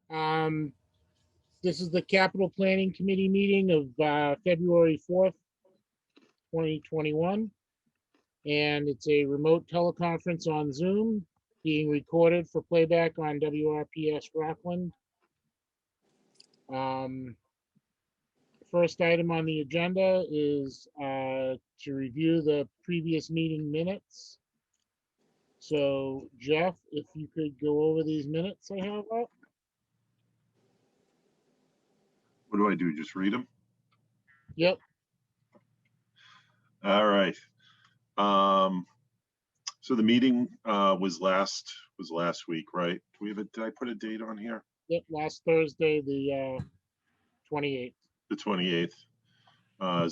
This is the Capital Planning Committee meeting of February 4th, 2021. And it's a remote teleconference on Zoom being recorded for playback on WRPS Rockland. First item on the agenda is to review the previous meeting minutes. So Jeff, if you could go over these minutes I have up. What do I do? Just read them? Yep. All right. So the meeting was last week, right? Did I put a date on here? Yep, last Thursday, the 28th. The 28th.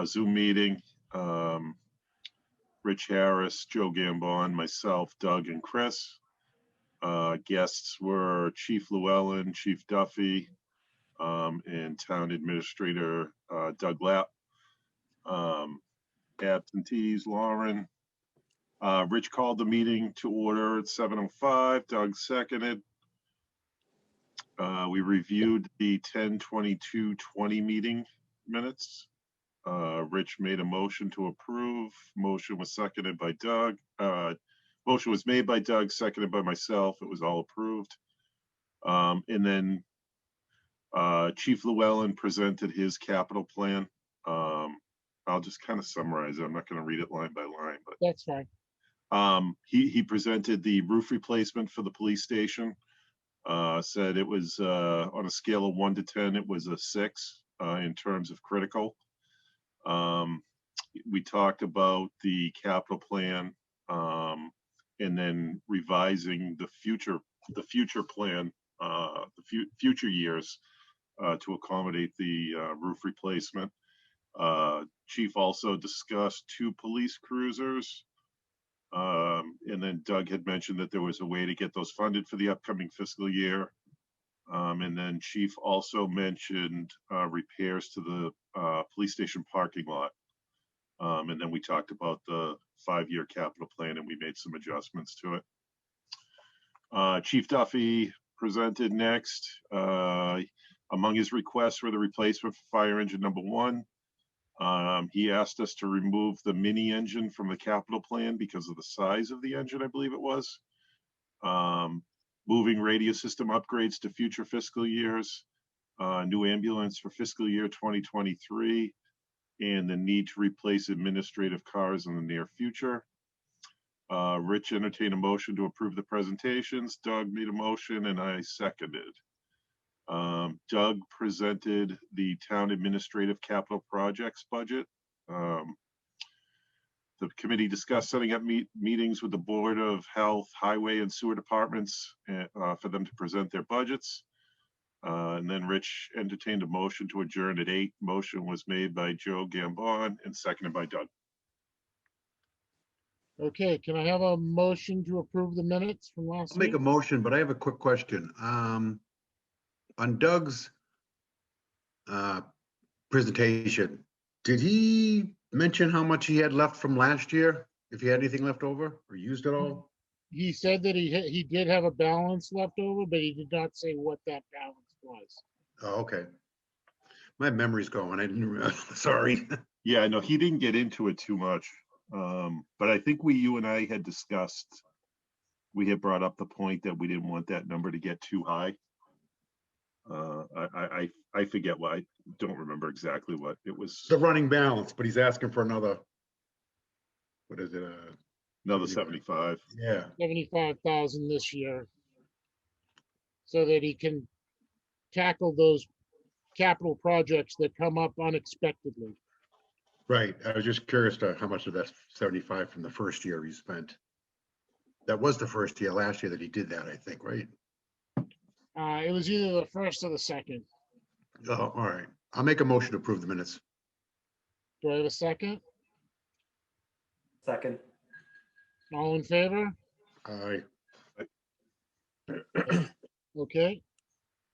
Zoom meeting. Rich Harris, Joe Gambon, myself, Doug, and Chris. Guests were Chief Llewellyn, Chief Duffy, and Town Administrator Doug Lapp. Absentees, Lauren. Rich called the meeting to order at 7:05. Doug seconded. We reviewed the 10/22/20 meeting minutes. Rich made a motion to approve. Motion was seconded by Doug. Motion was made by Doug, seconded by myself. It was all approved. And then Chief Llewellyn presented his capital plan. I'll just kind of summarize it. I'm not going to read it line by line, but that's fine. He presented the roof replacement for the police station. Said it was on a scale of 1 to 10, it was a 6 in terms of critical. We talked about the capital plan and then revising the future plan, future years to accommodate the roof replacement. Chief also discussed 2 police cruisers. And then Doug had mentioned that there was a way to get those funded for the upcoming fiscal year. And then Chief also mentioned repairs to the police station parking lot. And then we talked about the 5-year capital plan and we made some adjustments to it. Chief Duffy presented next. Among his requests were the replacement for fire engine number 1. He asked us to remove the mini engine from the capital plan because of the size of the engine, I believe it was. Moving radio system upgrades to future fiscal years, new ambulance for fiscal year 2023, and the need to replace administrative cars in the near future. Rich entertained a motion to approve the presentations. Doug made a motion and I seconded. Doug presented the town administrative capital projects budget. The committee discussed setting up meetings with the Board of Health, Highway, and Sewer departments for them to present their budgets. And then Rich entertained a motion to adjourn at 8. Motion was made by Joe Gambon and seconded by Doug. Okay, can I have a motion to approve the minutes from last week? I'll make a motion, but I have a quick question. On Doug's presentation, did he mention how much he had left from last year? If he had anything left over or used it all? He said that he did have a balance left over, but he did not say what that balance was. Oh, okay. My memory's going. I didn't. Sorry. Yeah, no, he didn't get into it too much. But I think you and I had discussed, we had brought up the point that we didn't want that number to get too high. I forget what, I don't remember exactly what it was. The running balance, but he's asking for another, what is it? Another 75. Yeah. 75,000 this year, so that he can tackle those capital projects that come up unexpectedly. Right. I was just curious to how much of that 75 from the first year he spent. That was the first year last year that he did that, I think, right? It was either the first or the second. Oh, all right. I'll make a motion to approve the minutes. Do I have a second? Second. All in favor? Aye. Okay,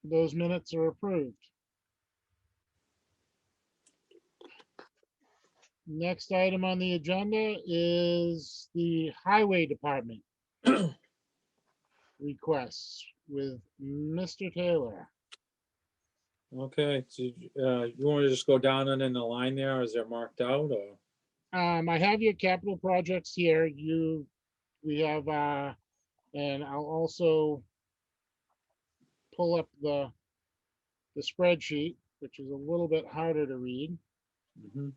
those minutes are approved. Next item on the agenda is the Highway Department requests. with Mr. Taylor. Okay, so, you want to just go down and in the line there, or is it marked out, or? I have your capital projects here. We have, and I'll also pull up the spreadsheet, which is a little bit harder to read. Mhm.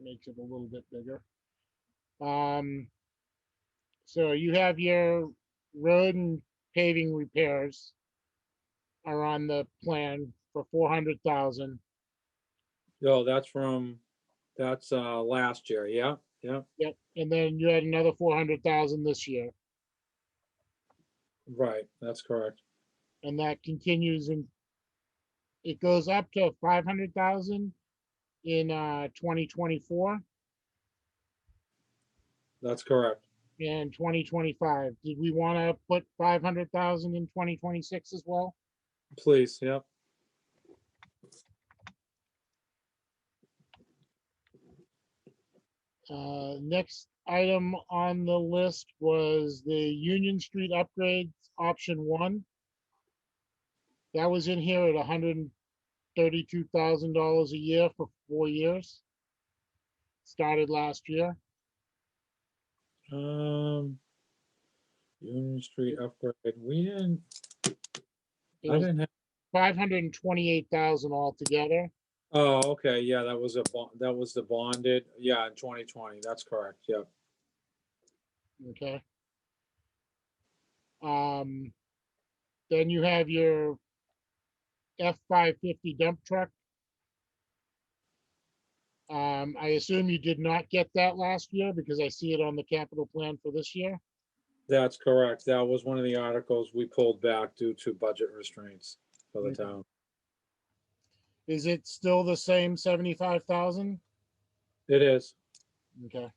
Makes it a little bit bigger. So you have your road and paving repairs are on the plan for 400,000. Oh, that's last year, yeah, yeah, Yep. And then you had another 400,000 this year, right, that's correct. and that continues, and it goes up to 500,000 in 2024 That's correct. and 2025. Did we want to put 500,000 in 2026 as well? Please, yeah. Next item on the list was the Union Street upgrades, option one. That was in here at $132,000 a year for 4 years. Started last year. Union Street upgrade, we didn't, It I was didn't have, 528,000 altogether. oh, okay, yeah, that was that was the bonded, yeah, in 2020, that's correct, yeah. Okay. Then you have your F-550 dump truck. I assume you did not get that last year because I see it on the capital plan for this year. That's correct. That was one of the articles we pulled back due to budget restraints for the Okay. town. Is it still the same 75,000? It is. Okay.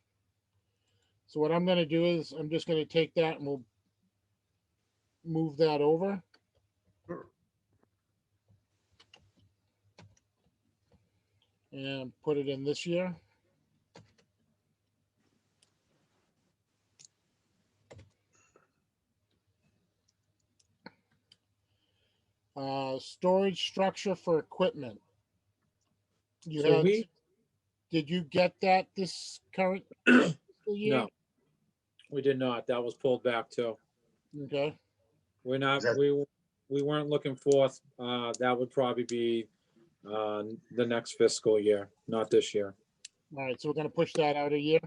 So what I'm gonna do is I'm just gonna take that and we'll move that over. Sure. And put it in this year. Storage structure for equipment. You So had, we, did you get that this current fiscal year? no, we did not. That was pulled back too. Okay, We're not, Is that- we weren't looking forth. That would probably be the next fiscal year, not this year. all right, so we're gonna push that out a year.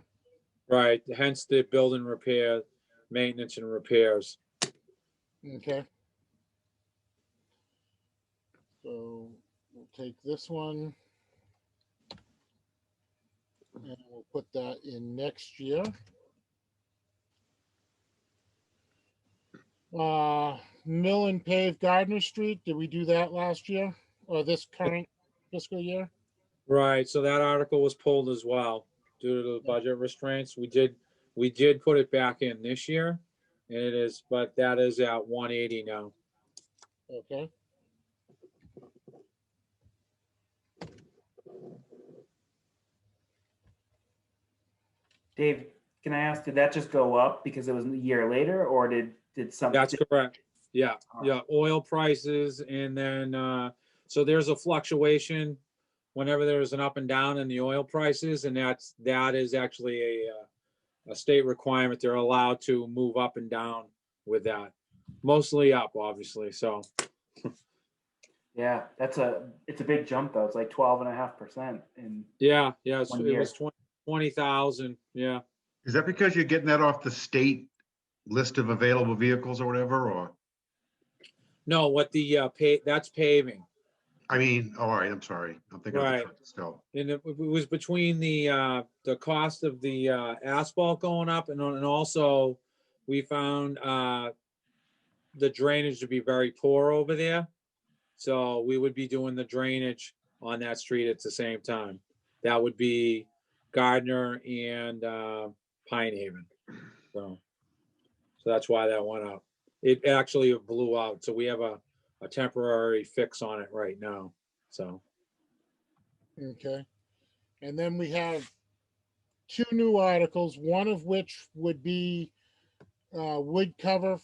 Right, hence the building repair, maintenance and repairs. Okay. So we'll take this one. And we'll put that in next year. Mill and pave Gardner Street, did we do that last year or this current fiscal year? Right, so that article was pulled as well due to the budget restraints. We did put it back in this year. And it is, but that is at 180 now. Okay, Dave, can I ask, did that just go up because it was a year later, or did something? That's correct. Yeah, yeah, oil prices and then, so there's a fluctuation whenever there's an up and down in the oil prices, and that is actually a state requirement. They're allowed to move up and down with that. Mostly up, obviously, so. Yeah, it's a big jump though. It's like 12.5% in. Yeah, it One was year. 20,000, yeah. Is that because you're getting that off the state list of available vehicles or whatever, or? No, what the, that's paving. I mean, all right, I'm sorry. I'm thinking of the Right. truck still. And it was between the cost of the asphalt going up and also we found the drainage to be very poor over there. So we would be doing the drainage on that street at the same time. That would be Gardner and Pine Haven. So that's why that went up. It actually blew out. So we have a a temporary fix on it right now, so. Okay. And then we have two new articles, one of which would be wood cover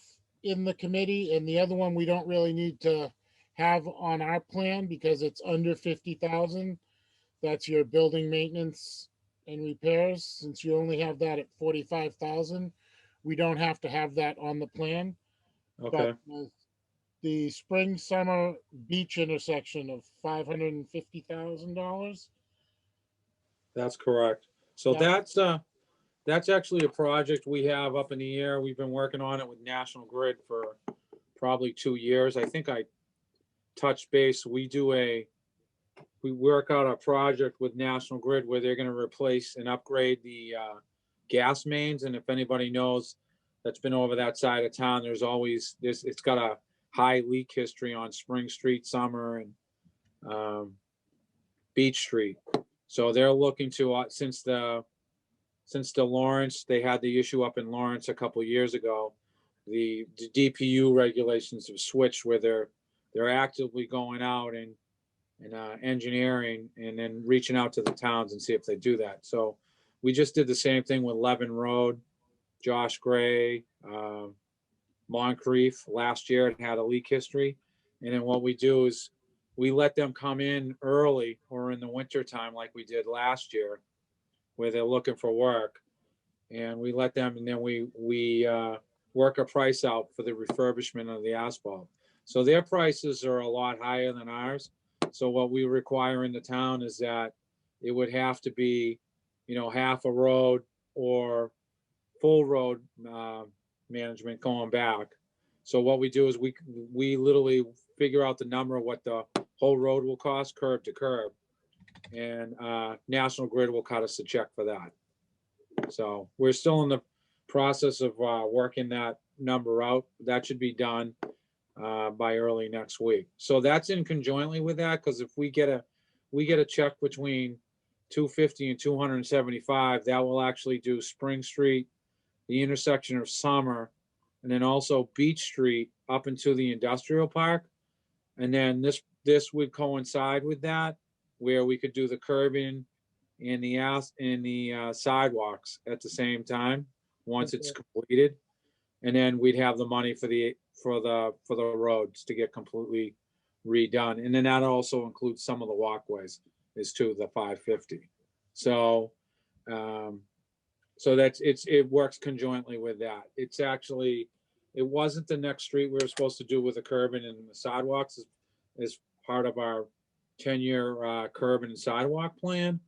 in the committee, and the other one we don't really need to have on our plan because it's under 50,000. That's your building maintenance and repairs. Since you only have that at 45,000, we don't have to have that on the plan. Okay, But the spring summer beach intersection of $550,000. that's correct. So Yeah. that's actually a project we have up in the air. We've been working on it with National Grid for probably 2 years. I think I touched base. We work out a project with National Grid where they're gonna replace and upgrade the gas mains. And if anybody knows that's been over that side of town, it's got a high leak history on Spring Street, Summer, and Beach Street. So they're looking to, since the Lawrence, they had the issue up in Lawrence a couple of years ago, the DPU regulations have switched where they're actively going out and engineering and then reaching out to the towns and see if they do that. So we just did the same thing with Levin Road, Josh Gray, Moncrief last year. It had a leak history. And then what we do is we let them come in early or in the winter time like we did last year where they're looking for work. And we let them, and then we work a price out for the refurbishment of the asphalt. So their prices are a lot higher than ours. So what we require in the town is that it would have to be, half a road or full road management going back. So what we do is we literally figure out the number of what the whole road will cost, curb to curb, and National Grid will cut us a check for that. So we're still in the process of working that number out. That should be done by early next week. So that's in conjointly with that, because if we get a check between 250 and 275, that will actually do Spring Street, the intersection of Summer, and then also Beach Street up into the industrial park. And then this would coincide with that, where we could do the curbing and the sidewalks at the same time once it's completed. And then we'd have the money for the roads to get completely redone. And then that also includes some of the walkways is to the 550. So it works conjointly with that. It wasn't the next street we were supposed to do with the curbing and the sidewalks as part of our 10-year curbing and sidewalk plan,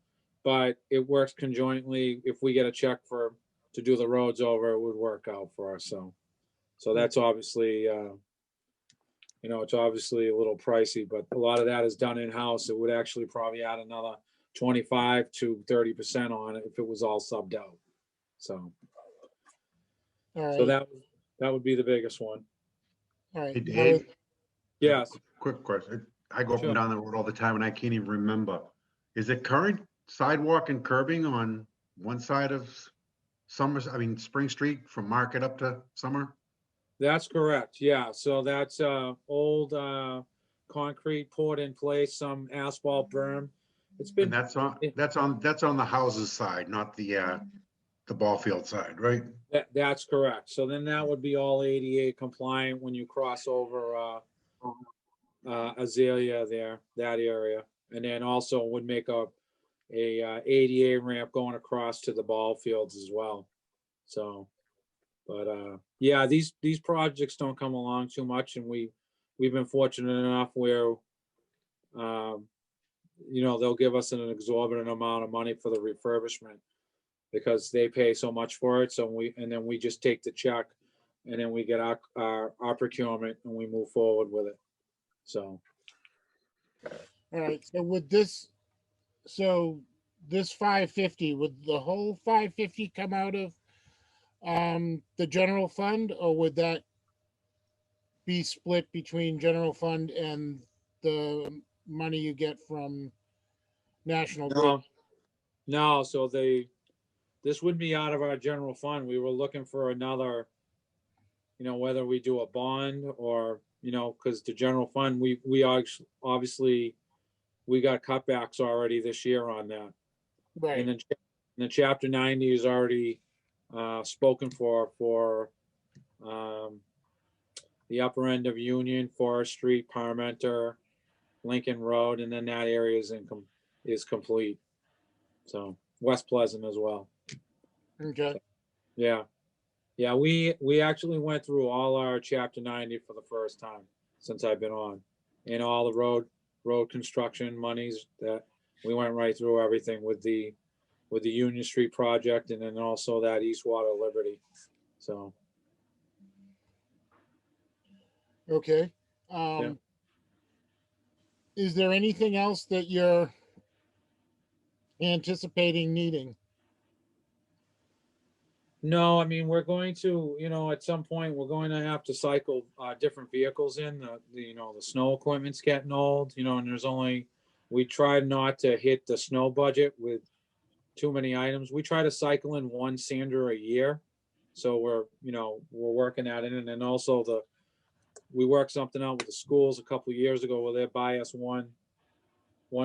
but it works conjointly. If we get a check to do the roads over, it would work out for us. So that's obviously, it's obviously a little pricey, but a lot of that is done in-house. It would actually probably add another 25 to 30% on it if it was all subbed out. So All right. that would be the biggest one. All right. Hey, Dave, Yes. quick question. I go up Sure. and down the road all the time and I can't even remember. Is it current sidewalk and curbing on one side of Spring Street from Market up to Summer? That's correct. Yeah. So that's old concrete poured in place, some asphalt berm. It's been And that's on the houses side, not the ball field side, right? that's correct. So then that would be all ADA compliant when you cross over Azalea there, that area. And then also would make a ADA ramp going across to the ball fields as well. So, but yeah, these projects don't come along too much, and we've been fortunate enough where they'll give us an exorbitant amount of money for the refurbishment because they pay so much for it. So then we just take the check, and then we get our procurement and we move forward with it. So. All right. So this 550, would the whole 550 come out of the general fund, or would that be split between general fund and the money you get from National Grid? No, so this would be out of our general fund. We were looking for another, whether we do a bond or you know, because the general fund, obviously, we got cutbacks already this year on that. Right. And then chapter 90 is already spoken for the upper end of Union, Forest Street, Parmenter, Lincoln Road, and then that area is complete. So West Pleasant as well. Okay. Yeah. Yeah, we actually went through all our chapter 90 for the first time since I've been on. And all the road construction monies that we went right through everything with the Union Street project and then also that Eastwater Liberty. So Okay. Yeah. Is there anything else that you're anticipating needing? no, I mean, we're going to, you know, at some point, we're going to have to cycle different vehicles in. You know, the snow equipment's getting old, you know, and we tried not to hit the snow budget with too many items. We try to cycle in one sander a year. So we're working at it. And then also we worked something out with the schools a couple of years ago where they buy us one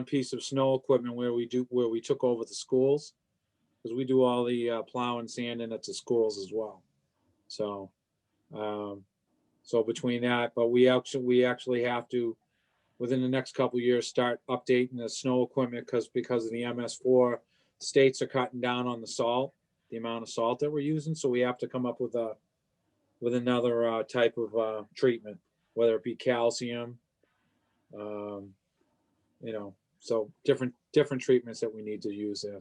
piece of snow equipment where we took over the schools. Because we do all the plow and sanding at the schools as well. So, so between that, but we actually have to, within the next couple of years, start updating the snow equipment because of the MS4, states are cutting down on the amount of salt that we're using. So we have to come up with another type of treatment, whether it be calcium, you know, so different treatments that we need to use there.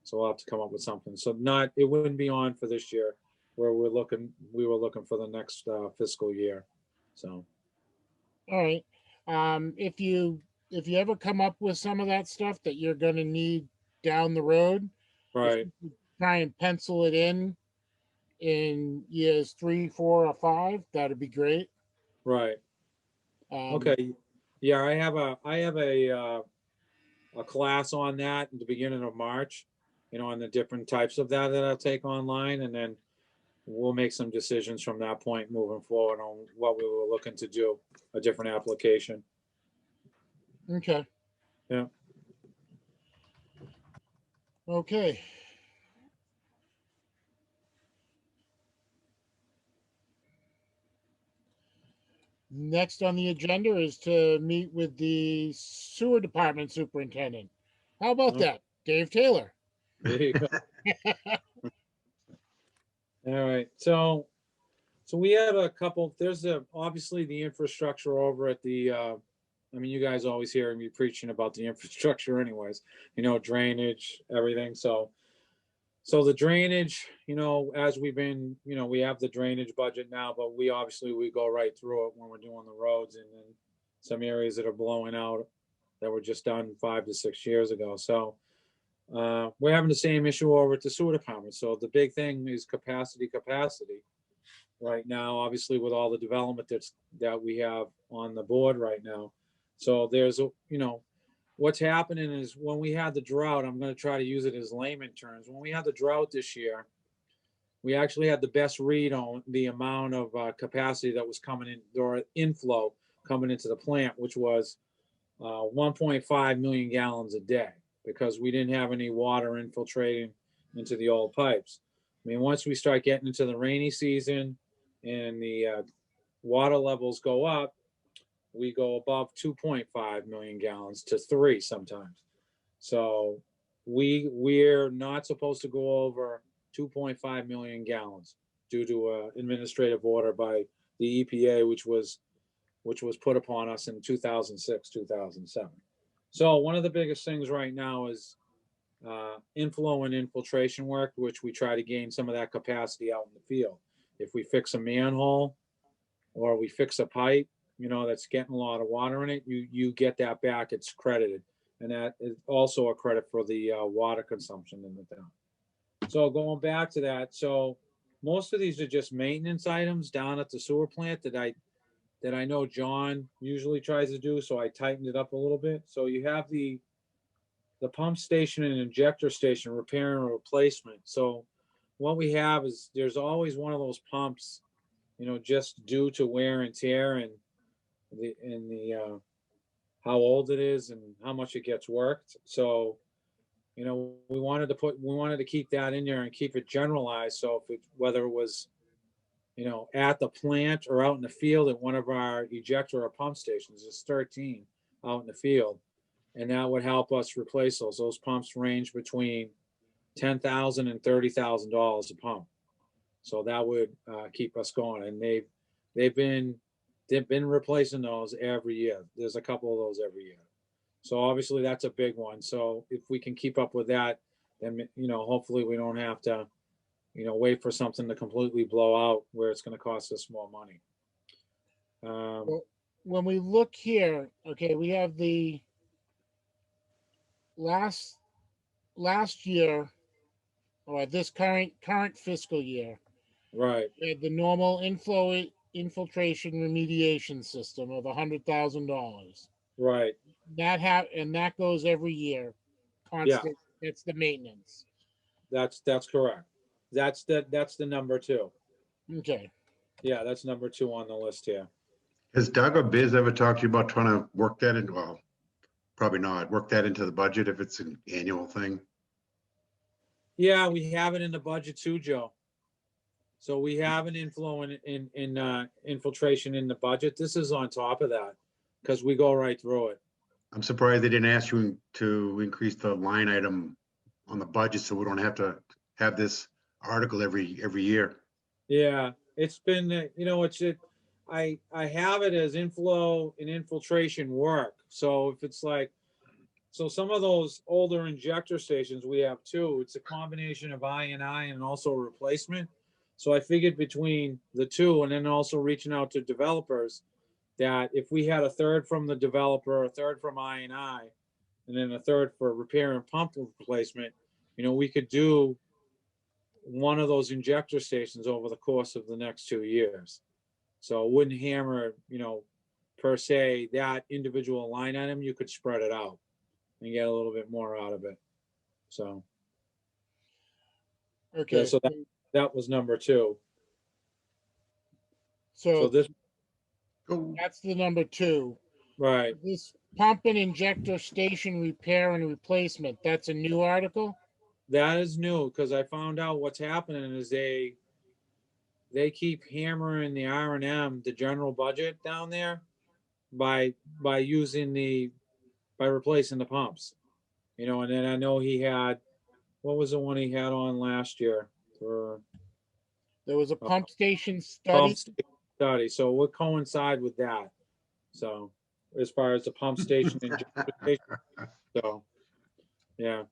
So we'll have to come up with something. So it wouldn't be on for this year where we were looking for the next fiscal year. So, All right. If you ever come up with some of that stuff that you're going to need down the road, if right, you could try and pencil it in years 3, 4, or 5, that'd be great. right. Okay. Yeah, I have a class on that at the beginning of March, you know, on the different types of that I'll take online. And then we'll make some decisions from that point moving forward on what we were looking to do, a different application. Okay. Yeah. Okay. Next on the agenda is to meet with the sewer department superintendent. How about Okay. that, Dave Taylor? There you go. All right. So we had a couple, obviously the infrastructure over at I mean, you guys always hear me preaching about the infrastructure anyways, you know, drainage, everything. So the drainage, you know, as we've been, you know, we have the drainage budget now, but we go right through it when we're doing the roads and then some areas that are blowing out that were just done 5 to 6 years ago. So we're having the same issue over at the sewer department. So the big thing is capacity right now, obviously with all the development that we have on the board right now. So there's you know, what's happening is when we had the drought, I'm going to try to use it as layman terms. When we had the drought this year, we actually had the best read on the amount of capacity that was coming in or inflow coming into the plant, which was 1.5 million gallons a day because we didn't have any water infiltrating into the old pipes. I mean, once we start getting into the rainy season and the water levels go up, we go above 2.5 million gallons to 3 sometimes. So we're not supposed to go over 2.5 million gallons due to an administrative order by the EPA, which was put upon us in 2006, 2007. So one of the biggest things right now is inflow and infiltration work, which we try to gain some of that capacity out in the field. If we fix a manhole or we fix a pipe, you know, that's getting a lot of water in it, you get that back, it's credited. And that is also a credit for the water consumption in the town. So going back to that, so most of these are just maintenance items down at the sewer plant that I know John usually tries to do, so I tightened it up a little bit. So you have the pump station and injector station repair and replacement. So what we have is there's always one of those pumps just due to wear and tear and how old it is and how much it gets worked. So, we wanted to keep that in there and keep it generalized. So whether it was, at the plant or out in the field at one of our ejector or pump stations, there's 13 out in the field. And that would help us replace those. Those pumps range between $10,000 and $30,000 a pump. So that would keep us going. And they've been replacing those every year. There's a couple of those every year. So obviously that's a big one. So if we can keep up with that, then hopefully we don't have to wait for something to completely blow out where it's going to cost us more money. Well, when we look here, okay, we have the last year, or this current fiscal year, Right. we had the normal infiltration remediation system of $100,000. Right. That goes every year, constant. It's the maintenance. That's correct. That's the number 2. Okay. Yeah, that's number 2 on the list here. Has Doug or Biz ever talked to you about trying to work that in? Well, probably not. Work that into the budget if it's an annual thing. Yeah, we have it in the budget too, Joe. So we have an infiltration in the budget. This is on top of that because we go right through it. I'm surprised they didn't ask you to increase the line item on the budget so we don't have to have this article every year. Yeah, it's been, I have it as inflow and infiltration work. So if it's like, so some of those older injector stations we have too, it's a combination of I&I and also a replacement. So I figured between the two, and then also reaching out to developers, that if we had a third from the developer, a third from I&I, and then a third for repair and pump replacement, we could do one of those injector stations over the course of the next 2 years. So it wouldn't hammer, per se, that individual line item. You could spread it out and get a little bit more out of it. So, Okay. yeah, so that was number 2. So this, that's the number 2. right. This pump and injector station repair and replacement, that's a new article? That is new because I found out what's happening is they keep hammering the R&M, the general budget down there by replacing the pumps. And then I know he had, what was the one he had on last year for There was a pump station study. pump study. So we'll coincide with that. So as far as the pump station and so yeah.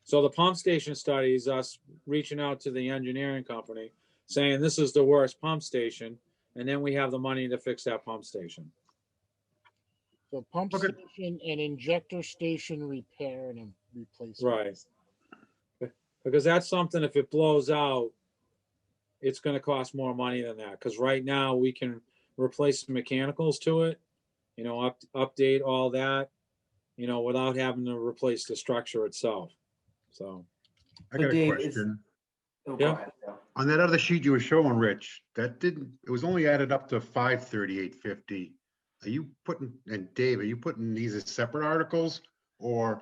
So the pump station study is us reaching out to the engineering company saying this is the worst pump station, and then we have the money to fix that pump station. So pump station and injector station repair and replacement. Right. Because that's something, if it blows out, it's going to cost more money than that. Because right now we can replace the mechanicals to it, update all that, without having to replace the structure itself. So I got a Dave, question. Go Yeah. ahead, Joe. On that other sheet you were showing, Rich, it was only added up to 538.50. Are you putting, and Dave, are you putting these as separate articles or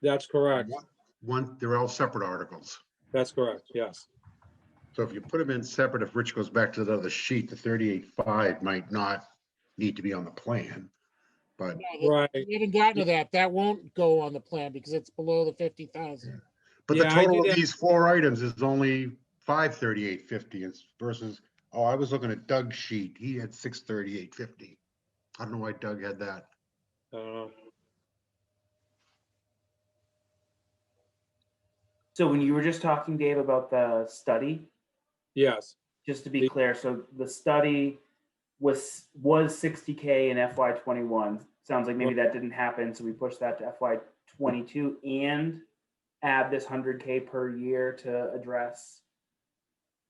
that's correct. they're all separate articles? That's correct. Yes. So if you put them in separate, if Rich goes back to the other sheet, the 38.5 might not need to be on the plan, but. Right. We haven't gotten to that. That won't go on the plan because it's below the 50,000. But Yeah, the I total did of that. these 4 items is only 538.50 versus, I was looking at Doug's sheet. He had 638.50. I don't know why Doug had that. I don't know. So when you were just talking, Dave, about the study, Yes. just to be clear, so the study was 60K in FY21. Sounds like maybe that didn't happen, so we pushed that to FY22 and add this 100K per year to address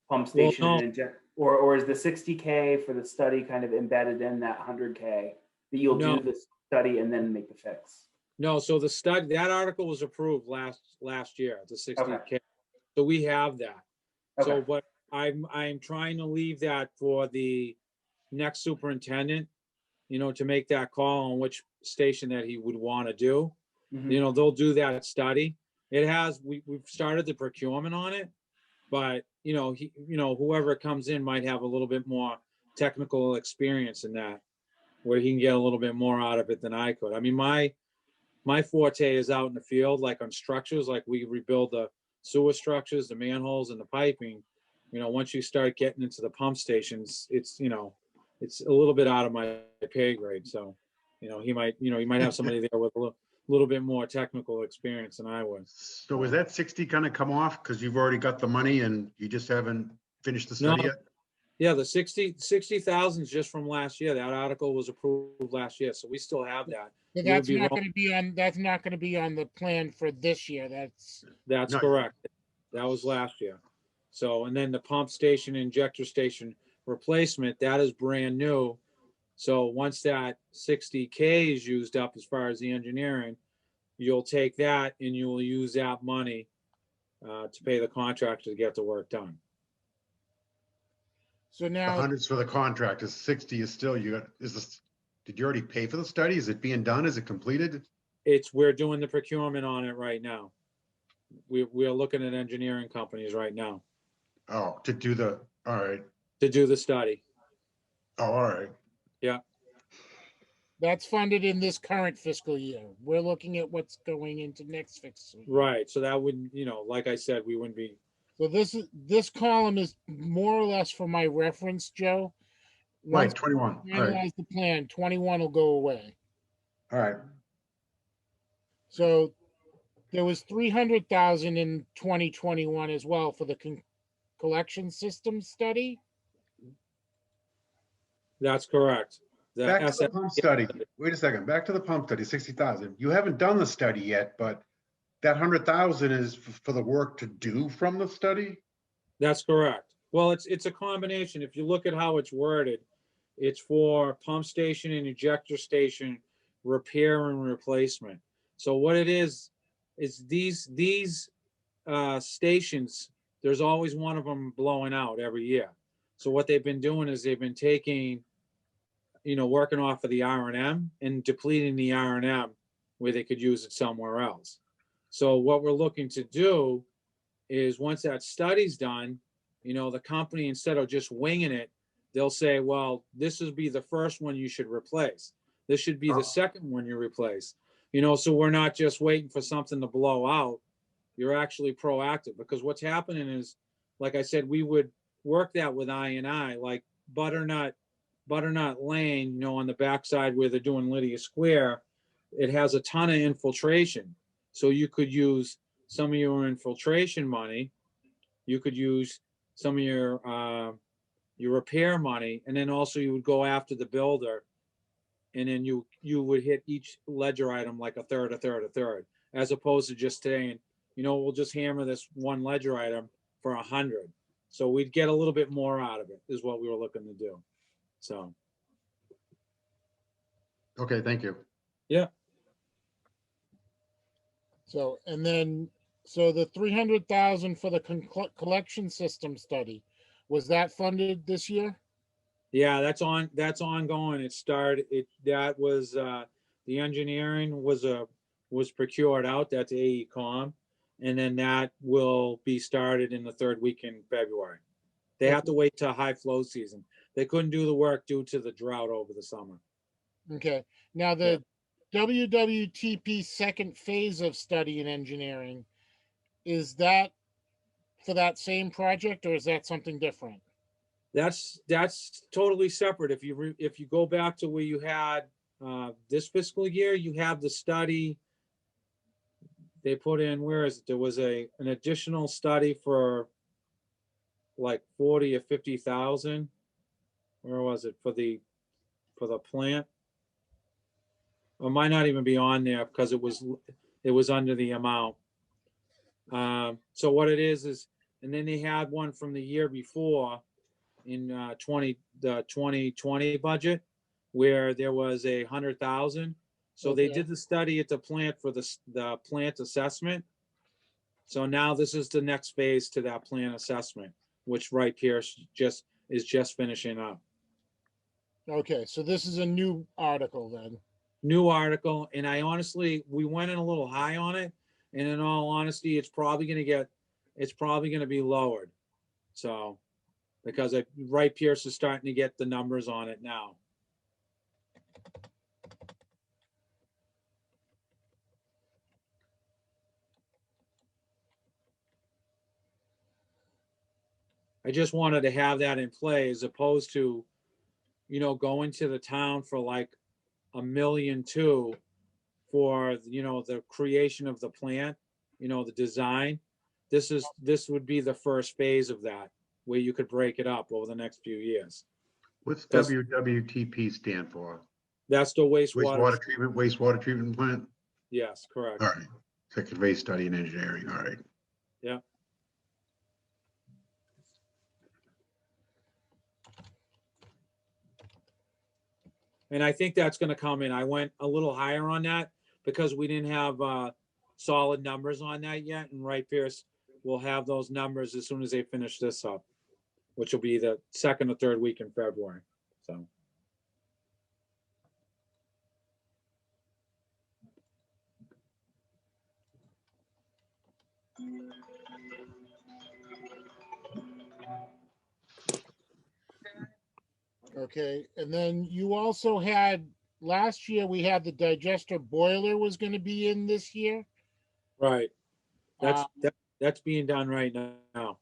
pump station no. and inject, or is the 60K for the study kind of embedded in that 100K that you'll No. do the study and then make the fix? No. So the study, that article was approved last year, the 60K. Okay. So we have that. So Okay. I'm trying to leave that for the next superintendent, to make that call on which station that he would want to do. Mhm. They'll do that study. We've started the procurement on it, but whoever comes in might have a little bit more technical experience in that, where he can get a little bit more out of it than I could. I mean, my forte is out in the field, like on structures, like we rebuild the sewer structures, the manholes and the piping. Once you start getting into the pump stations, it's a little bit out of my pay grade. So, he might have somebody there with a little bit more technical experience than I would. So is that 60 gonna come off? Because you've already got the money and you just haven't finished the No, study yet? yeah, the 60,000 is just from last year. That article was approved last year, so we still have that. But We would that's be not wrong. gonna be on, that's not gonna be on the plan for this year. That's, That's No. correct. That was last year. So, and then the pump station, injector station replacement, that is brand new. So once that 60K is used up as far as the engineering, you'll take that and you will use that money to pay the contractor to get the work done. so The now, hundreds for the contract is 60 is still, did you already pay for the study? Is it being done? Is it completed? We're doing the procurement on it right now. We're looking at engineering companies right now Oh, all right. to do the study. Oh, all right. Yeah. that's funded in this current fiscal year. We're looking at what's going into next fiscal year. Right. So that would, like I said, we wouldn't be. So this column is more or less for my reference, Joe. Right, Once 21. we All right, finalize the plan, 21 will go away. all right. So there was 300,000 in 2021 as well for the collection system study. That's correct. The Back to the SF pump study. Wait a second, back to the pump study, 60,000. You haven't done the study yet, but that 100,000 is for the work to do from the study? That's correct. Well, it's a combination. If you look at how it's worded, it's for pump station and ejector station repair and replacement. So what it is these stations, there's always one of them blowing out every year. So what they've been doing is they've been taking, working off of the R&M and depleting the R&M where they could use it somewhere else. So what we're looking to do is once that study's done, the company, instead of just winging it, they'll say, well, this would be the first one you should replace. This should be the second one you replace. So we're not just waiting for something to blow out. You're actually proactive, because what's happening is, like I said, we would work that with I&I, like Butternut Lane, on the backside where they're doing Lydia Square. It has a ton of infiltration. So you could use some of your infiltration money. You could use some of your repair money, and then also you would go after the builder, and then you would hit each ledger item like a third, as opposed to just saying, we'll just hammer this one ledger item for 100. So we'd get a little bit more out of it, is what we were looking to do. So, Okay, thank you. yeah. So, and then, so the 300,000 for the collection system study, was that funded this year? Yeah, that's ongoing. That was, the engineering was procured out, that's AECom. And then that will be started in the third week in February. They have to wait till high flow season. They couldn't do the work due to the drought over the summer. Okay. Now the WWTP second phase of study and engineering, is that for that same project, or is that something different? That's totally separate. If you go back to where you had this fiscal year, you have the study they put in. Where is it? There was an additional study for like 40 or 50,000. Where was it for the plant? It might not even be on there because it was under the amount. So what it is, and then they had one from the year before in the 2020 budget where there was 100,000. So they did the study at the plant for the plant assessment. So now this is the next phase to that plant assessment, which Wright Pierce is just finishing up. Okay, so this is a new article then. New article, and I honestly, we went in a little high on it, and in all honesty, it's probably gonna be lowered. So, because Wright Pierce is starting to get the numbers on it now. I just wanted to have that in play as opposed to, going to the town for like $1.2 million for, the creation of the plant, the design. This would be the first phase of that, where you could break it up over the next few years. What's That's- WWTP stand for? That's the wastewater. Wastewater treatment plant? Yes, correct. All right. Second phase study and engineering, all right. Yeah. And I think that's gonna come in. I went a little higher on that because we didn't have solid numbers on that yet. And Wright Pierce will have those numbers as soon as they finish this up, which will be the second or third week in February. So. Okay, and then you also had, last year, we had the digester boiler was gonna be in this year. Right. That's, Um, that's being done right now.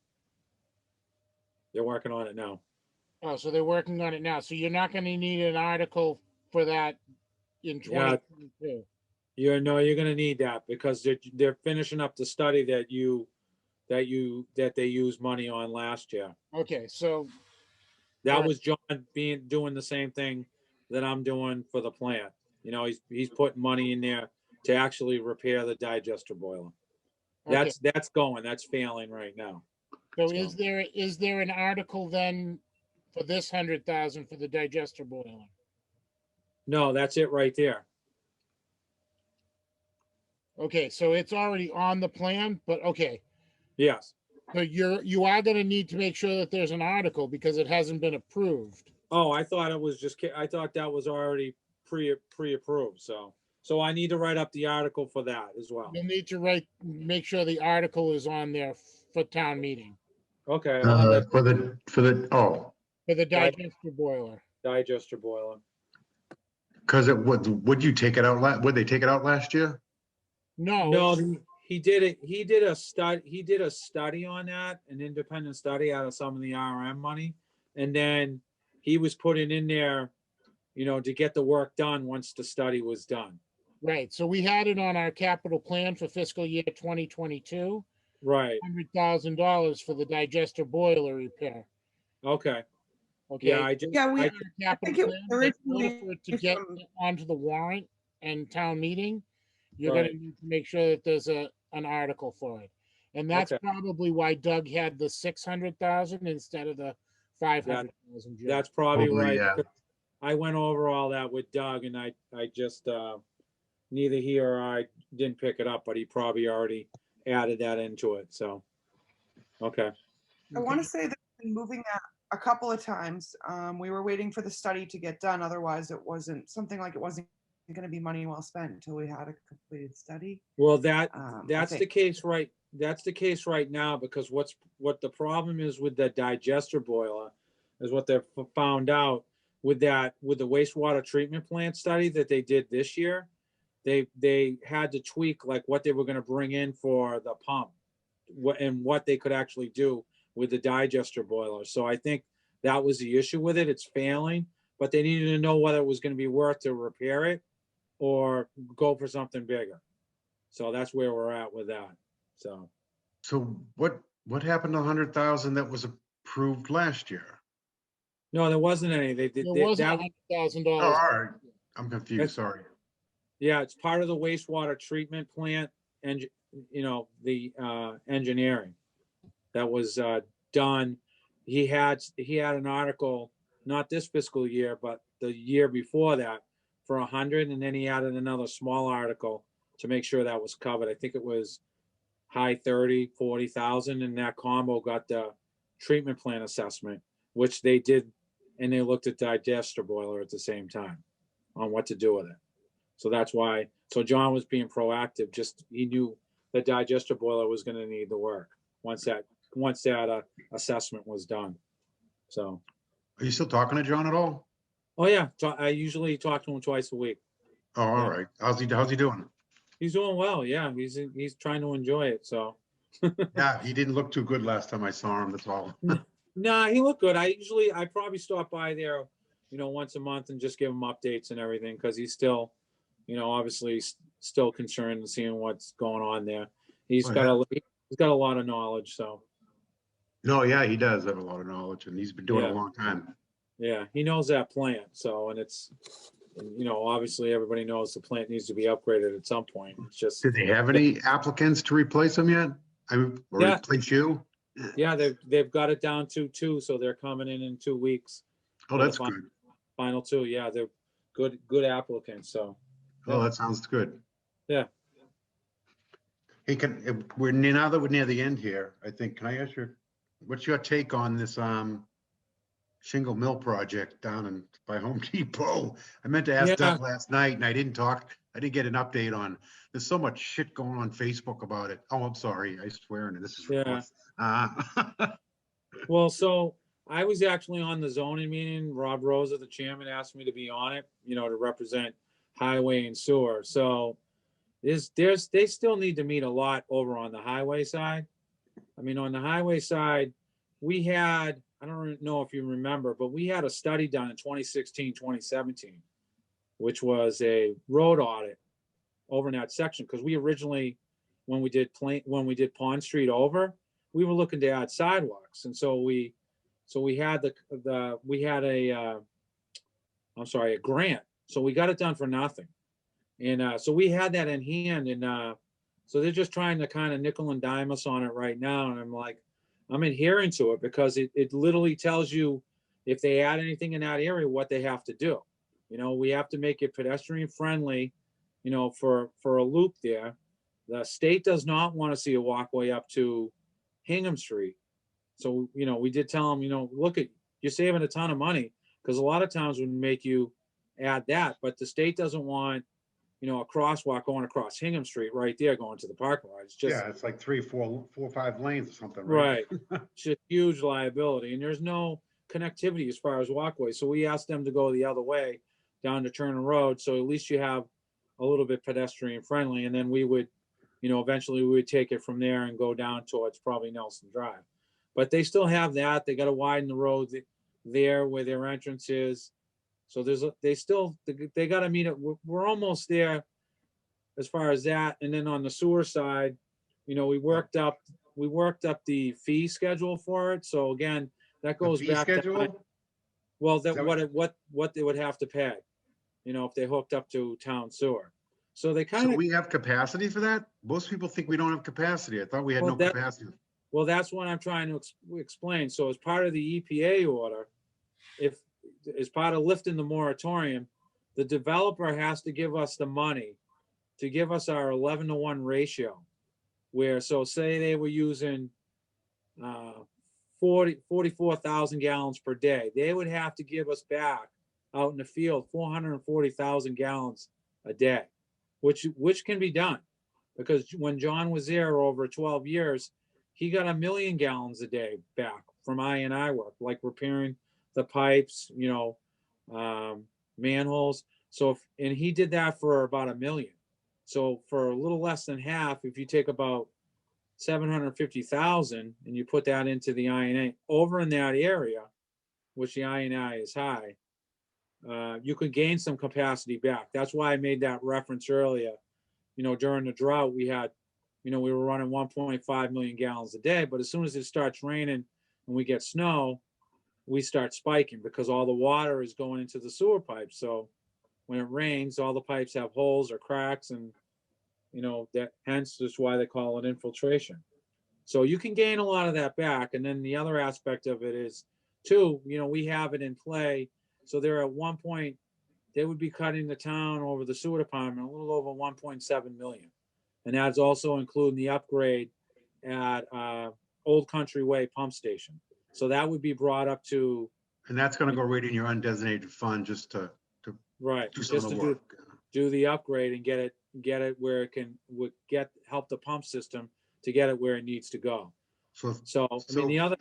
They're working on it now. Oh, so they're working on it now. So you're not gonna need an article for that in Yeah. 2022. You're gonna need that because they're finishing up the study that they used money on last year. Okay, so, That Alright. was John doing the same thing that I'm doing for the plant. He's putting money in there to actually repair the digester boiler. okay, That's failing right now. so so- is there an article then for this 100,000 for the digester boiler? No, that's it right there. Okay, so it's already on the plan, but okay. Yes. So you are gonna need to make sure that there's an article because it hasn't been approved. Oh, I thought it was I thought that was already pre-approved. So I need to write up the article for that as well. You'll need to make sure the article is on there for town meeting, Okay. I'll have that For the, for the digester boiler. digester boiler. because would you take it out, would they take it out last year? No, No, he did it. He did a study on that, an independent study out of some of the RM money. And then he was putting in there, to get the work done once the study was done. right, so we had it on our capital plan for fiscal year 2022, Right. $100,000 for the digester boiler repair. Okay. Okay. Yeah, I just, Yeah, we, Our I capital think it was plan, but in order originally for it to get from- onto the warrant and town meeting, you're Right. gonna need to make sure that there's an article for it. And that's Okay. probably why Doug had the 600,000 instead of the 500,000. that's probably Probably, right. yeah. I went over all that with Doug and I just, neither he or I didn't pick it up, but he probably already added that into it. So, okay. I want to say that we've been moving that a couple of times. We were waiting for the study to get done. Otherwise, it wasn't going to be money well spent until we had a completed study. Well, I that's the think. case, right? That's the case right now because what the problem is with the digester boiler is what they've found out with the wastewater treatment plant study that they did this year. They had to tweak like what they were going to bring in for the pump, and what they could actually do with the digester boiler. So I think that was the issue with it. It's failing, but they needed to know whether it was going to be worth to repair it or go for something bigger. So that's where we're at with that. So what happened to 100,000 that was approved last year? no, there wasn't any. They did There wasn't that. $100,000. Oh, all right. I'm confused, That's- sorry. Yeah, it's part of the wastewater treatment plant and the engineering that was done. He had an article, not this fiscal year, but the year before that for 100, and then he added another small article to make sure that was covered. I think it was high 30, 40,000, and that combo got the treatment plant assessment, which they did, and they looked at digester boiler at the same time on what to do with it. So that's why, so John was being proactive, just, he knew the digester boiler was gonna need the work once that assessment was done. So, Are you still talking to John at all? oh yeah, I usually talk to him twice a week. Oh, all Yeah. right. How's he doing? He's doing well, yeah, he's trying to enjoy it, so. Yeah, he didn't look too good last time I saw him, that's all. Nah, he looked good. I probably stop by there, once a month and just give him updates and everything, because he's still, obviously still concerned and seeing what's going on there. He's Oh, got yeah. he's got a lot of knowledge, so No, yeah, he does have a lot of knowledge and he's been doing it Yeah. a long time. yeah, he knows that plant. So, and it's, obviously everybody knows the plant needs to be upgraded at some point. It's just, Did they have any applicants to replace him yet? Or Yeah. replace you? yeah, they've got it down to 2, so they're coming in 2 weeks. Oh, for the that's good. Final 2, yeah, they're good applicants. So, Oh, Yeah. that sounds good. Yeah. Hey, now that we're near the end here, I think, can I ask you, what's your take on this, shingle mill project down by Home Depot? I meant to ask Yeah. Doug last night and I didn't get an update on, there's so much shit going on Facebook about it. Oh, I'm sorry, I swear, and this is. Yeah. Uh, Well, so I was actually on the zoning meeting. Rob Rosa, the chairman, asked me to be on it, to represent highway and sewer. So they still need to meet a lot over on the highway side. I mean, on the highway side, we had, I don't know if you remember, but we had a study done in 2016, 2017, which was a road audit over in that section. Because we originally, when we did Pond Street over, we were looking to add sidewalks. And so we had a grant. So we got it done for nothing. And so we had that in hand, and so they're just trying to kind of nickel and dime us on it right now. And I'm like, I'm adhering to it because it literally tells you if they add anything in that area, what they have to do. We have to make it pedestrian friendly, for a loop there. The state does not want to see a walkway up to Hingham Street. So, we did tell them, look, you're saving a ton of money, because a lot of towns would make you add that, but the state doesn't want, a crosswalk going across Hingham Street right there going to the parking lot. It's just, yeah, it's like 3, 4, 5 lanes or something, right? right. It's a huge liability, and there's no connectivity as far as walkways. So we asked them to go the other way down to Turner Road. So at least you have a little bit pedestrian friendly, and then we would, eventually we would take it from there and go down towards probably Nelson Drive. But they still have that. They got to widen the road there where their entrance is. So they got to meet it. We're almost there as far as that. And then on the sewer side, we worked up the fee schedule for it. So again, that The goes fee back to, schedule? well, that what they would have to pay, if they hooked up to town sewer. So they So kind of, we have capacity for that? Most people think we don't have capacity. I thought we had Well, no that- capacity. well, that's what I'm trying to explain. So as part of the EPA order, if, as part of lifting the moratorium, the developer has to give us the money to give us our 11-to-1 ratio. Where, so say they were using 44,000 gallons per day, they would have to give us back out in the field 440,000 gallons a day, which can be done. Because when John was there over 12 years, he got 1 million gallons a day back from I&I work, like repairing the pipes, manholes. So, and he did that for about 1 million. So for a little less than half, if you take about 750,000 and you put that into the I&A over in that area, which the I&I is high, you could gain some capacity back. That's why I made that reference earlier. During the drought, we had, we were running 1.5 million gallons a day, but as soon as it starts raining and we get snow, we start spiking because all the water is going into the sewer pipes. So when it rains, all the pipes have holes or cracks, and that hence is why they call it infiltration. So you can gain a lot of that back. And then the other aspect of it is too, we have it in play. So they're at one point, they would be cutting the town over the sewer department a little over 1.7 million. And that's also including the upgrade at Old Country Way pump station. So that would be brought up to, And that's gonna go right in your undesignated fund just to right, do some just of to the do, work. do the upgrade and get it where it can, would help the pump system to get it where it needs to go. So, So, I mean, the other,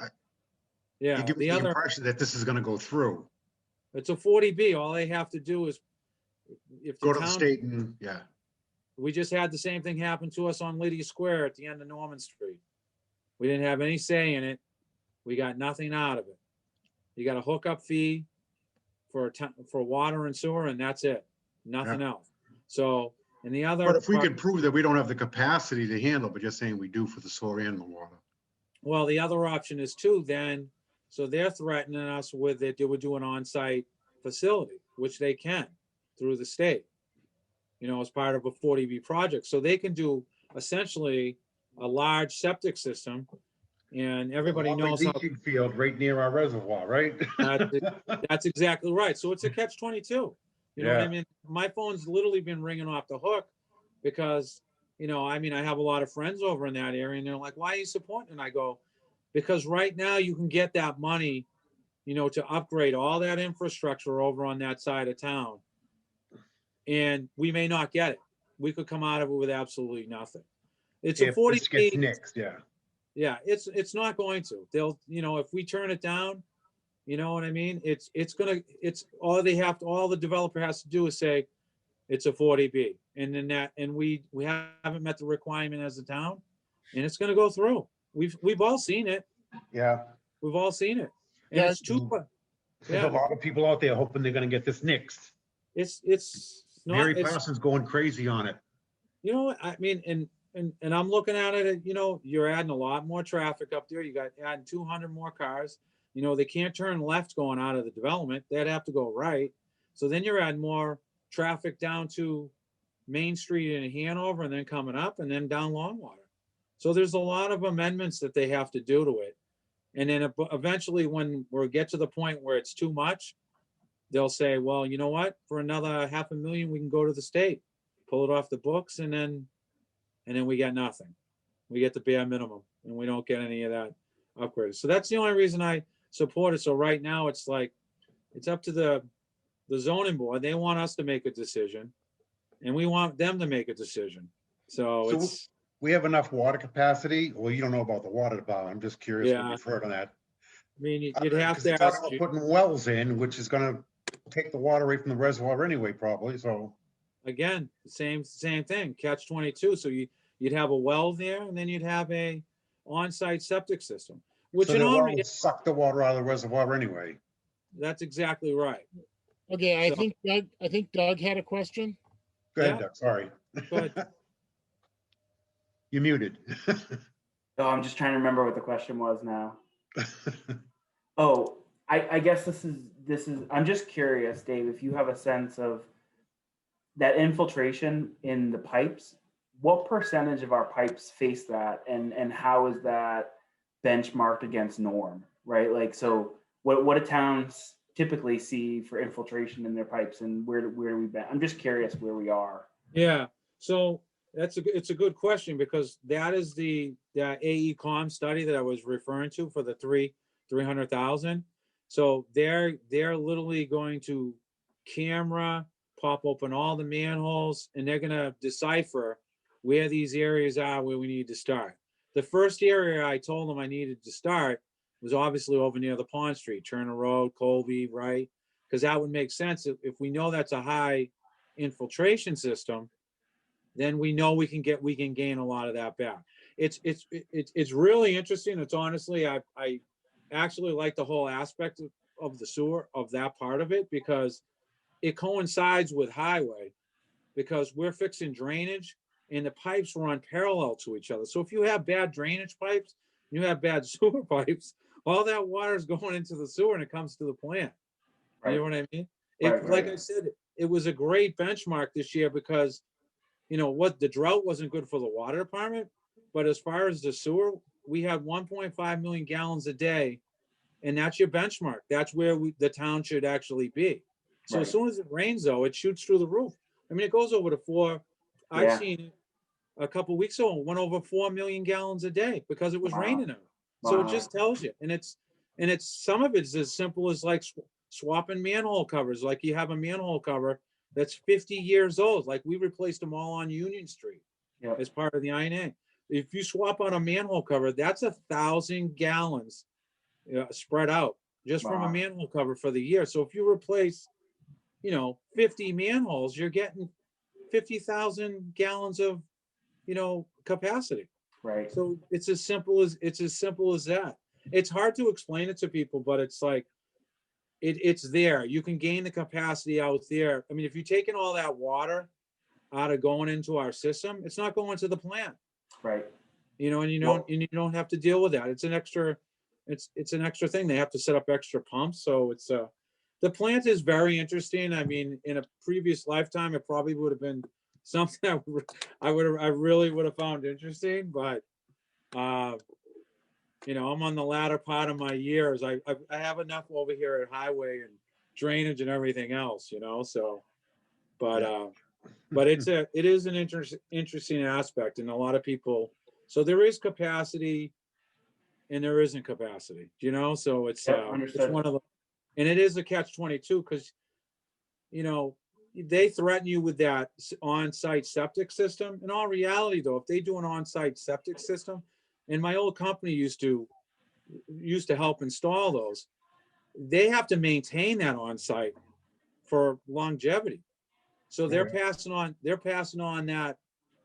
you yeah, give me the the other, impression that this is gonna go through, it's a 40B. All they have to do is, if the go to the town, state and, yeah. we just had the same thing happen to us on Lydia Square at the end of Norman Street. We didn't have any say in it. We got nothing out of it. You got a hookup fee for water and sewer, and that's it. Nothing else. So, and the other But if we part, could prove that we don't have the capacity to handle, but just saying we do for the sewer and the water. well, the other option is too, then, so they're threatening us with it, they would do an on-site facility, which they can through the state, as part of a 40B project. So they can do essentially a large septic system, and everybody Lovely knows how, leaching field right near our reservoir, right? that's exactly right. So it's a catch-22. You know what I Yeah. mean? My phone's literally been ringing off the hook because, I mean, I have a lot of friends over in that area and they're like, why are you supporting? And I go, because right now you can get that money, to upgrade all that infrastructure over on that side of town. And we may not get it. We could come out of it with absolutely nothing. It's a If 40 this gets nixed, yeah. Yeah, it's not going to. They'll, if we turn it down, you know what I mean? It's all the developer has to do is say, it's a 40B. And then we haven't met the requirement as a town, and it's gonna go through. We've all seen it. Yeah. We've all seen it. And Yeah. it's too, There's a yeah, lot of people out there hoping they're gonna get this nixed. it's not, Mary it's, Parsons going crazy on it. what I mean, and I'm looking at it, you're adding a lot more traffic up there. You got adding 200 more cars. They can't turn left going out of the development. They'd have to go right. So then you're adding more traffic down to Main Street in Hanover and then coming up and then down Longwater. So there's a lot of amendments that they have to do to it. And then eventually when we get to the point where it's too much, they'll say, well, you know what, for another $500,000, we can go to the state, pull it off the books, and then we get nothing. We get the bare minimum and we don't get any of that upgrades. So that's the only reason I support it. So right now it's like, it's up to the zoning board. They want us to make a decision and we want them to make a decision. So So it's, we have enough water capacity. Well, you don't know about the water department. I'm just curious what Yeah. you've heard on that. I mean, you'd have 'Cause to they're talking ask, about putting wells in, which is gonna take the water away from the reservoir anyway, probably, so. again, same thing, catch 22. So you'd have a well there and then you'd have a on-site septic system, which So in the all, wells suck the water out of the reservoir anyway. that's exactly right. Okay, I So- think Doug had a question. Go ahead, Yeah. Doug, sorry. Good. You're muted. Oh, I'm just trying to remember what the question was now. Oh, I guess this is, I'm just curious, Dave, if you have a sense of that infiltration in the pipes, what percentage of our pipes face that and how is that benchmarked against norm, right? Like, so what do towns typically see for infiltration in their pipes and where do we been? I'm just curious where we are. Yeah, so it's a good question because that is that AECOM study that I was referring to for the 300,000. So they're literally going to camera, pop open all the manholes, and they're gonna decipher where these areas are where we need to start. The first area I told them I needed to start was obviously over near the Pond Street, Turner Road, Colby, right? Because that would make sense if we know that's a high infiltration system, then we know we can gain a lot of that back. It's really interesting. It's honestly, I actually like the whole aspect of the sewer, of that part of it, because it coincides with highway, because we're fixing drainage and the pipes run parallel to each other. So if you have bad drainage pipes, you have bad sewer pipes, all that water is going into the sewer and it comes to the plant. You know what I mean? Like I said, it was a great benchmark this year because, what the drought wasn't good for the water department, but as far as the sewer, we had 1.5 million gallons a day, and that's your benchmark. That's where the town should actually be. So as soon as it rains, though, it shoots through the roof. I mean, it goes over to 4. I've seen it a couple weeks ago, it went over 4 million gallons a day because it was raining out. So it just tells you, and it's And it's, some of it's as simple as like swapping manhole covers. Like you have a manhole cover that's 50 years old. Like we replaced them all on Union Street Yep. as part of the INA. If you swap out a manhole cover, that's 1,000 gallons spread out just from a Wow. manhole cover for the year. So if you replace, 50 manholes, you're getting 50,000 gallons of, capacity. Right. So it's as simple as that. It's hard to explain it to people, but it's like it's there. You can gain the capacity out there. I mean, if you're taking all that water out of going into our system, it's not going to the plant. Right. And you Well- don't have to deal with that. It's an extra thing. They have to set up extra pumps. So it's the plant is very interesting. I mean, in a previous lifetime, it probably would have been something I really would have found interesting, but I'm on the latter part of my years. I have enough over here at highway and drainage and everything else, so, but it is an interesting aspect, and a lot of people, so there is capacity and there isn't capacity, so it's, Yep, it's understood. one of the, and it is a catch-22 because, they threaten you with that on-site septic system. In all reality, though, if they do an on-site septic system, and my old company used to help install those, they have to maintain that on-site for longevity. So they're passing on that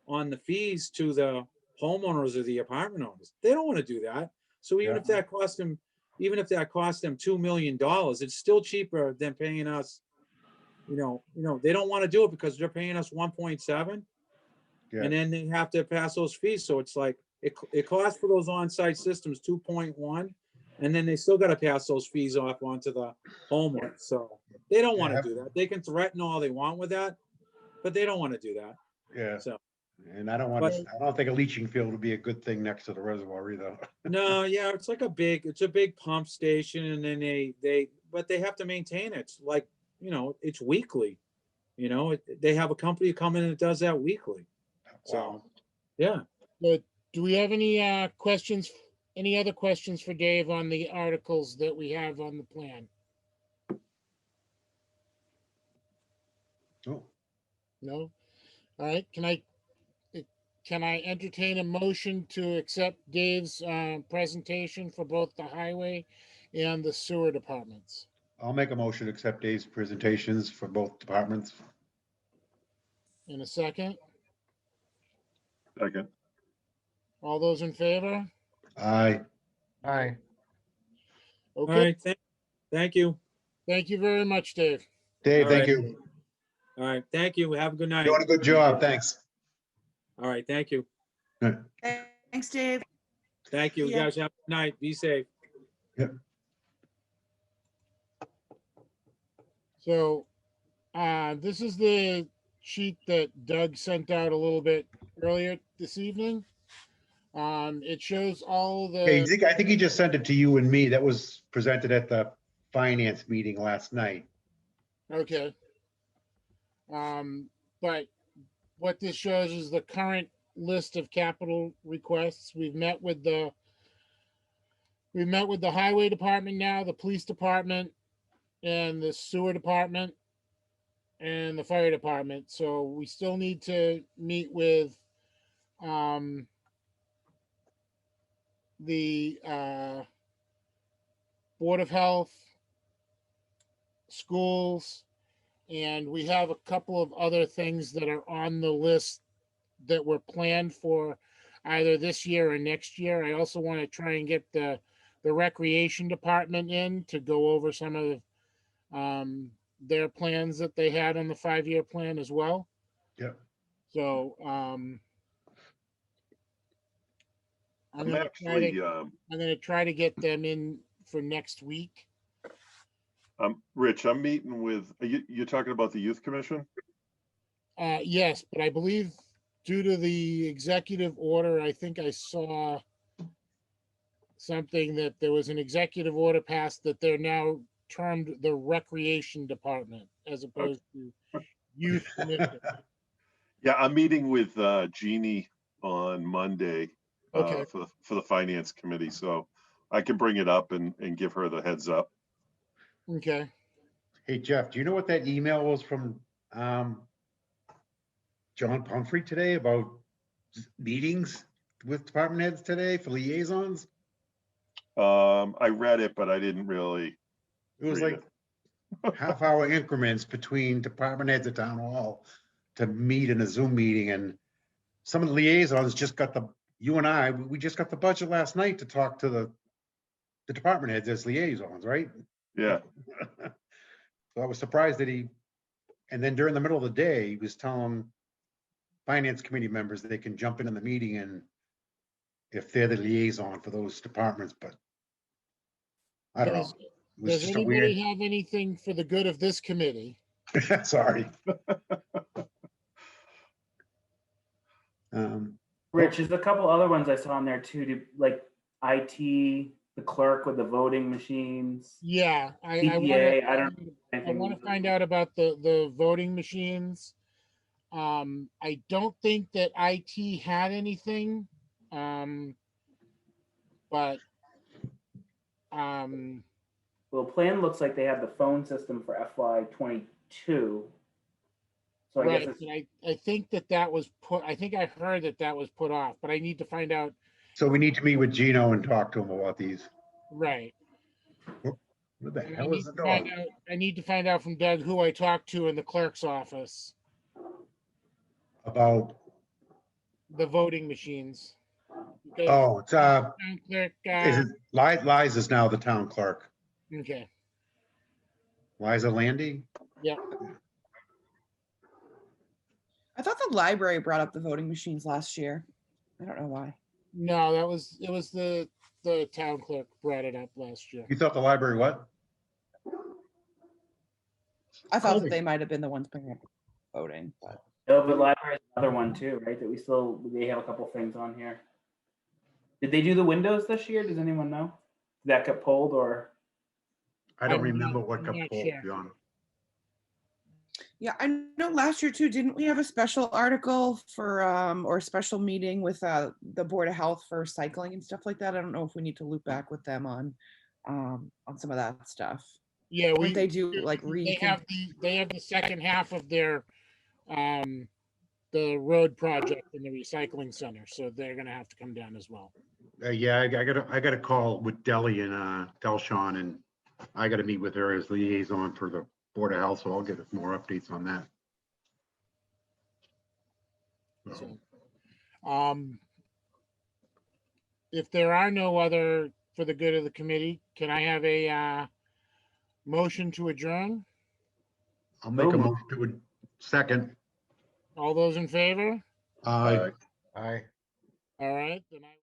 on the fees to the homeowners or the apartment owners. They don't want to do that. So even if that cost them $2 million, it's still cheaper than paying us. They don't want to do it because they're paying us 1.7, and then they have to pass those fees. So it's like it costs for those on-site systems 2.1, and then they still got to pass those fees off onto the homeowner. So they don't want to do that. They can threaten all they want with that, but they don't want to do that. Yeah. So, And I don't think a leaching field would be a good thing next to the reservoir either. no, yeah, it's like a big pump station, and then but they have to maintain it. It's like, it's weekly. They have a company come in and does that weekly. So, Wow. yeah. But do we have any questions, any other questions for Dave on the articles that we have on the plan? Oh, No? All right, can I entertain a motion to accept Dave's presentation for both the highway and the sewer departments? I'll make a motion to accept Dave's presentations for both departments. In a second, Second. all those in favor? Aye. Aye. All Okay, right. Thank you. thank you very much, Dave. Dave, All thank right. you. All right. Thank you. Have a good night. Doing a good job. Thanks. All right. Thank you. Thanks, Dave. Thank you. You Yeah. guys have a good night. Be safe. So, this is the sheet that Doug sent out a little bit earlier this evening. It shows all Hey, the, Zeke, I think he just sent it to you and me. That was presented at the finance meeting last night. okay. But what this shows is the current list of capital requests. We've met with the highway department now, the police department, and the sewer department, and the fire department. So we still need to meet with the Board of Health, schools, and we have a couple of other things that are on the list that were planned for either this year or next year. I also want to try and get the recreation department in to go over some of their plans that they had on the 5-year plan as well. Yep. So I'm I'm gonna actually, try to get them in for next week. Rich, I'm meeting with, you're talking about the Youth Commission? Yes, but I believe due to the executive order, I think I saw something that there was an executive order passed that they're now termed the recreation department as opposed to youth commission. Yeah, I'm meeting with Jeannie on Monday Okay. for the finance committee. So I can bring it up and give her the heads up. Okay. Hey, Jeff, do you know what that email was from John Pumphrey today about meetings with department heads today for liaisons? I read it, but I didn't really. It was Read like half-hour increments between department heads at town hall to meet in a Zoom meeting, and some of the liaisons just got you and I, we just got the budget last night to talk to the department heads as liaisons, right? Yeah, So I was surprised that and then during the middle of the day, he was telling finance committee members that they can jump in the meeting and if they're the liaison for those departments, but I don't know. Does, It was does just a anybody weird, have anything for the good of this committee? sorry. Um, Rich, there's a couple other ones I saw on there too, like IT, the clerk with the voting machines. Yeah, I CPA, I don't want know I anything. want to find out about the voting machines. I don't think that IT had anything. But Well, the plan looks like they have the phone system for FY22. So I guess right, it's, but I think that was put, I think I heard that was put off, but I need to find out. so we need to meet with Gino and talk to him about these. Right. What the And hell is the dog? I need to find out from Doug who I talked to in the clerk's office, About, the voting machines. Because oh, it's, town clerk, is it, Liza is now the town clerk. okay, Liza Landy? yeah, I thought the library brought up the voting machines last year. I don't know why. no, it was the town clerk brought it up last year. You thought the library what? I thought Colby. that they might have been the ones bringing up voting, but no, but library is another one too, right? That they have a couple things on here. Did they do the windows this year? Does anyone know? Did that get pulled or? I don't I'm remember not- what I'm got not pulled, sure. to be honest. yeah, I know last year too, didn't we have a special article for or a special meeting with the Board of Health for cycling and stuff like that? I don't know if we need to loop back with them on some of that stuff. Yeah, What they do like they have the second half of their the road project in the recycling center, so they're gonna have to come down as well. Yeah, I got a call with Deli and Delshon, and I got to meet with her as liaison for the Board of Health, so I'll get more updates on that. So, So, if there are no other for the good of the committee, can I have a motion to adjourn? I'll make a motion to a second. All those in favor? Aye. Aye. All right, then I.